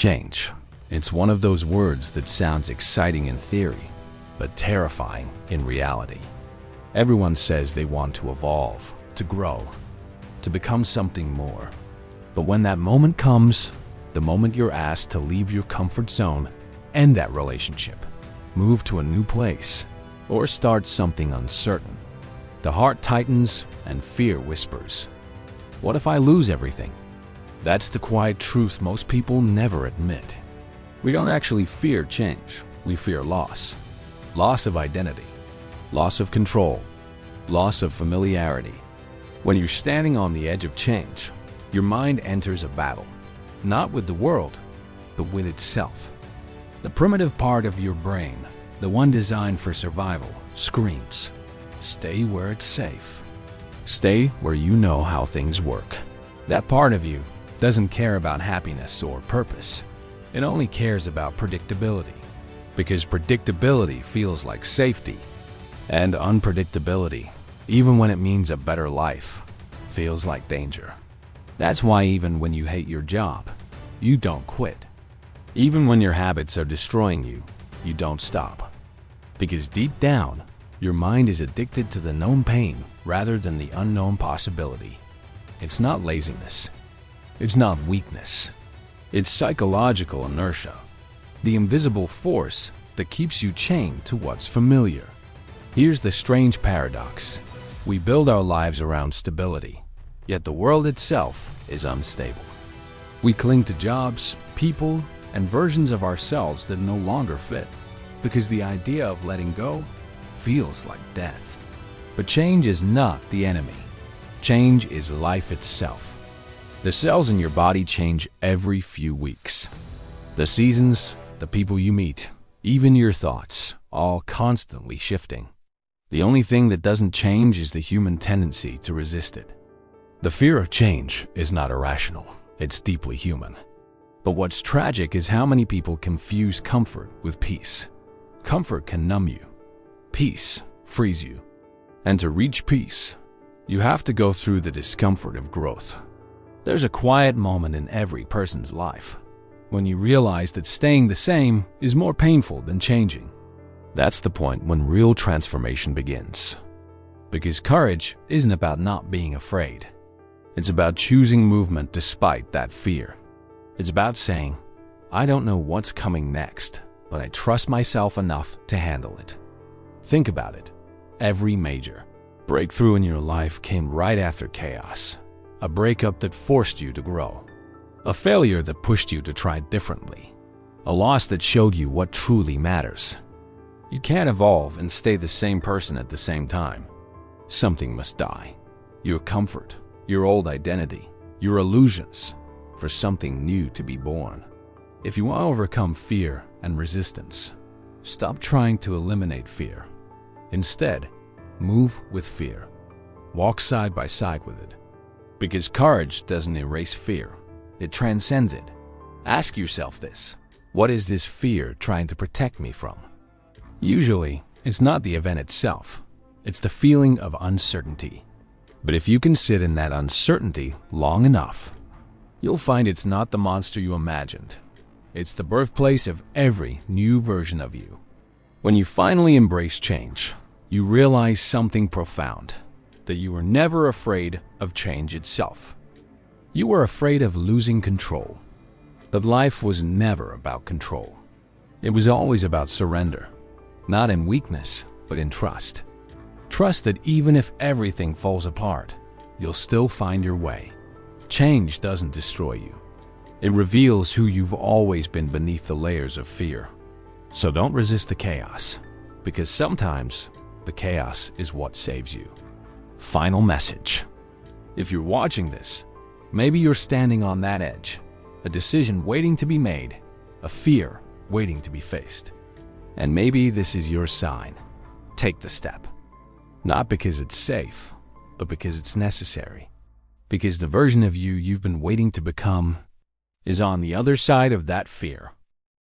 Change. It's one of those words that sounds exciting in theory, but terrifying in reality. Everyone says they want to evolve, to grow, to become something more. But when that moment comes, the moment you're asked to leave your comfort zone, end that relationship, move to a new place, or start something uncertain, the heart tightens and fear whispers. What if I lose everything? That's the quiet truth most people never admit. We don't actually fear change, we fear loss. Loss of identity, loss of control, loss of familiarity. When you're standing on the edge of change, your mind enters a battle, not with the world, but with itself. The primitive part of your brain, the one designed for survival, screams, "Stay where it's safe. Stay where you know how things work." That part of you doesn't care about happiness or purpose. It only cares about predictability, because predictability feels like safety, and unpredictability, even when it means a better life, feels like danger. That's why even when you hate your job, you don't quit. Even when your habits are destroying you, you don't stop. Because deep down, your mind is addicted to the known pain rather than the unknown possibility. It's not laziness. It's not weakness. It's psychological inertia, the invisible force that keeps you chained to what's familiar. Here's the strange paradox. We build our lives around stability, yet the world itself is unstable. We cling to jobs, people, and versions of ourselves that no longer fit, because the idea of letting go feels like death. But change is not the enemy. Change is life itself. The cells in your body change every few weeks. The seasons, the people you meet, even your thoughts, all constantly shifting. The only thing that doesn't change is the human tendency to resist it. The fear of change is not irrational, it's deeply human. But what's tragic is how many people confuse comfort with peace. Comfort can numb you. Peace frees you. And to reach peace, you have to go through the discomfort of growth. There's a quiet moment in every person's life when you realize that staying the same is more painful than changing. That's the point when real transformation begins. Because courage isn't about not being afraid. It's about choosing movement despite that fear. It's about saying, I don't know what's coming next, but I trust myself enough to handle it. Think about it. Every major breakthrough in your life came right after chaos. A breakup that forced you to grow. A failure that pushed you to try differently. A loss that showed you what truly matters. You can't evolve and stay the same person at the same time. Something must die. Your comfort, your old identity, your illusions, for something new to be born. If you want to overcome fear and resistance, stop trying to eliminate fear. Instead, move with fear. Walk side by side with it. Because courage doesn't erase fear, it transcends it. Ask yourself this: what is this fear trying to protect me from? Usually, it's not the event itself, it's the feeling of uncertainty. But if you can sit in that uncertainty long enough, you'll find it's not the monster you imagined. It's the birthplace of every new version of you. When you finally embrace change, you realize something profound, that you were never afraid of change itself. You were afraid of losing control. But life was never about control. It was always about surrender, not in weakness, but in trust. Trust that even if everything falls apart, you'll still find your way. Change doesn't destroy you. It reveals who you've always been beneath the layers of fear. So don't resist the chaos, because sometimes the chaos is what saves you. Final message. If you're watching this, maybe you're standing on that edge, a decision waiting to be made, a fear waiting to be faced. And maybe this is your sign. Take the step. Not because it's safe, but because it's necessary. Because the version of you you've been waiting to become is on the other side of that fear.